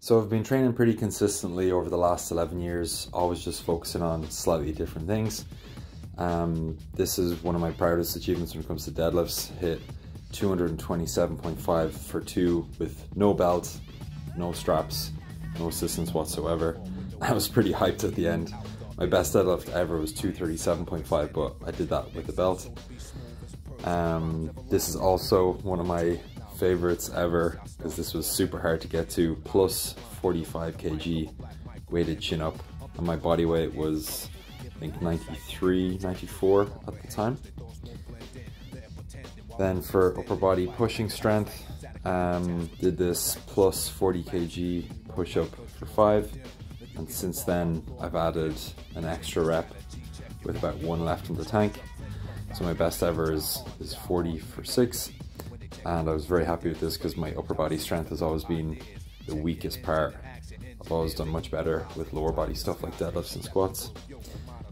So I've been training pretty consistently over the last 11 years, always just focusing on slightly different things. This is one of my proudest achievements when it comes to deadlifts. Hit 227.5 for 2 with no belt, no straps, no assistance whatsoever. I was pretty hyped at the end. My best deadlift ever was 237.5, but I did that with a belt. This is also one of my favorites ever because this was super hard to get to, plus 45 kg weighted chin up, and my body weight was I think 93, 94 at the time. Then for upper body pushing strength, did this plus 40 kg push up for 5, and since then I've added an extra rep with about 1 left in the tank. So my best ever is 40 for 6, and I was very happy with this because my upper body strength has always been the weakest part. I've always done much better with lower body stuff like deadlifts and squats.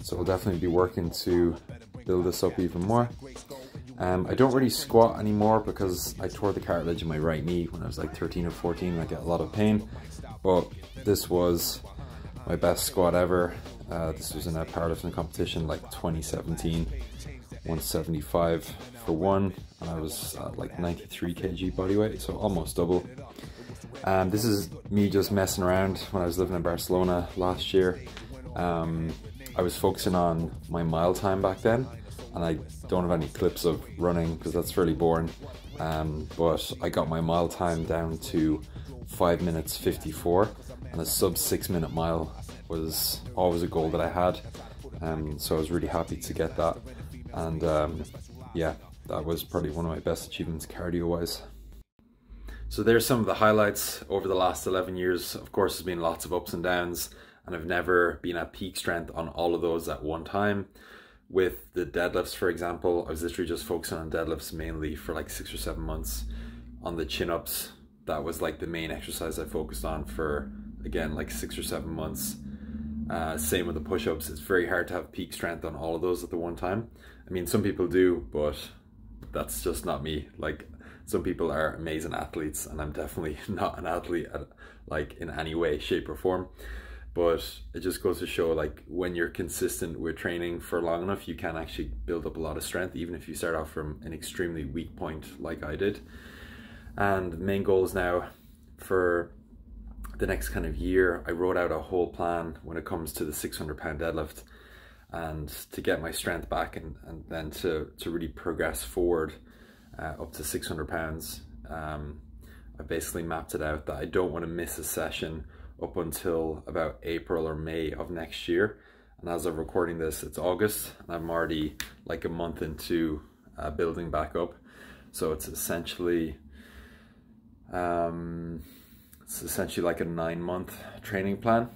So we'll definitely be working to build this up even more. I don't really squat anymore because I tore the cartilage in my right knee when I was like 13 or 14 and I get a lot of pain. But this was my best squat ever. This was in a powerlifting competition like 2017. 175 for 1, and I was at like 93 kg body weight, so almost double. This is me just messing around when I was living in Barcelona last year. I was focusing on my mile time back then, and I don't have any clips of running because that's fairly boring, but I got my mile time down to 5 minutes 54, and a sub 6 minute mile was always a goal that I had, so I was really happy to get that. And yeah, that was probably one of my best achievements cardio wise. So there's some of the highlights over the last 11 years. Of course, there's been lots of ups and downs, and I've never been at peak strength on all of those at one time. With the deadlifts, for example, I was literally just focusing on deadlifts mainly for like 6 or 7 months. On the chin-ups, that was like the main exercise I focused on for, again, like 6 or 7 months. Same with the push-ups. It's very hard to have peak strength on all of those at the one time. I mean, some people do, but that's just not me. Like, some people are amazing athletes, and I'm definitely not an athlete like in any way, shape or form. But it just goes to show, like, when you're consistent with training for long enough, you can actually build up a lot of strength, even if you start off from an extremely weak point like I did. And the main goals now for the next kind of year, I wrote out a whole plan when it comes to the 600-pound deadlift, and to get my strength back, and then to really progress forward up to 600 pounds. I basically mapped it out that I don't want to miss a session up until about April or May of next year. And as I'm recording this, it's August, and I'm already like a month into building back up. So it's essentially like a 9-month training plan.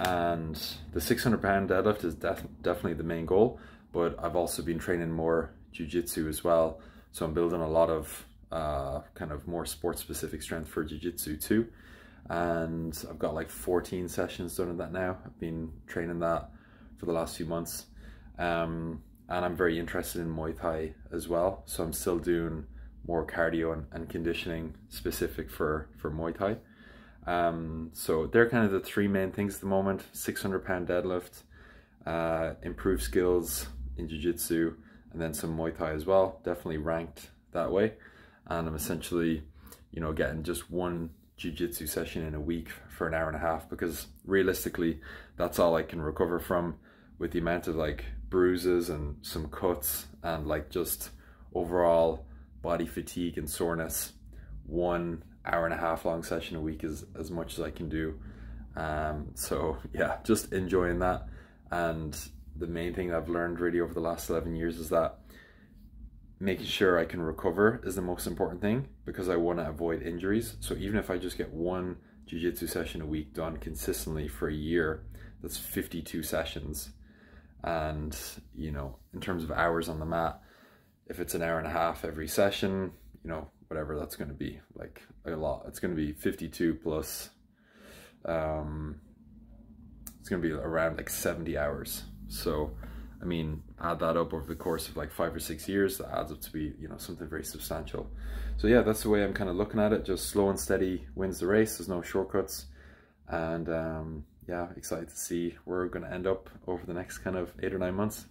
And the 600-pound deadlift is definitely the main goal, but I've also been training more jiu-jitsu as well. So I'm building a lot of kind of more sports-specific strength for jiu-jitsu too. And I've got like 14 sessions done in that now. I've been training that for the last few months. And I'm very interested in Muay Thai as well. So I'm still doing more cardio and conditioning specific for Muay Thai. So they're kind of the 3 main things at the moment: 600-pound deadlift, improved skills in jiu-jitsu, and then some Muay Thai as well, definitely ranked that way. And I'm essentially, you know, getting just 1 jiu-jitsu session in a week for an hour and a half, because realistically that's all I can recover from, with the amount of like bruises and some cuts and like just overall body fatigue and soreness. 1 hour and a half long session a week is as much as I can do. So yeah, just enjoying that. And the main thing I've learned really over the last 11 years is that making sure I can recover is the most important thing, because I want to avoid injuries. So even if I just get 1 jiu-jitsu session a week done consistently for a year, that's 52 sessions. And, you know, in terms of hours on the mat, if it's an hour and a half every session, you know, whatever that's going to be, like a lot. It's going to be 52 plus, it's going to be around like 70 hours. So I mean, add that up over the course of like 5 or 6 years, that adds up to be, you know, something very substantial. So yeah, that's the way I'm kind of looking at it. Just slow and steady wins the race. There's no shortcuts. And yeah, excited to see where we're going to end up over the next kind of 8 or 9 months.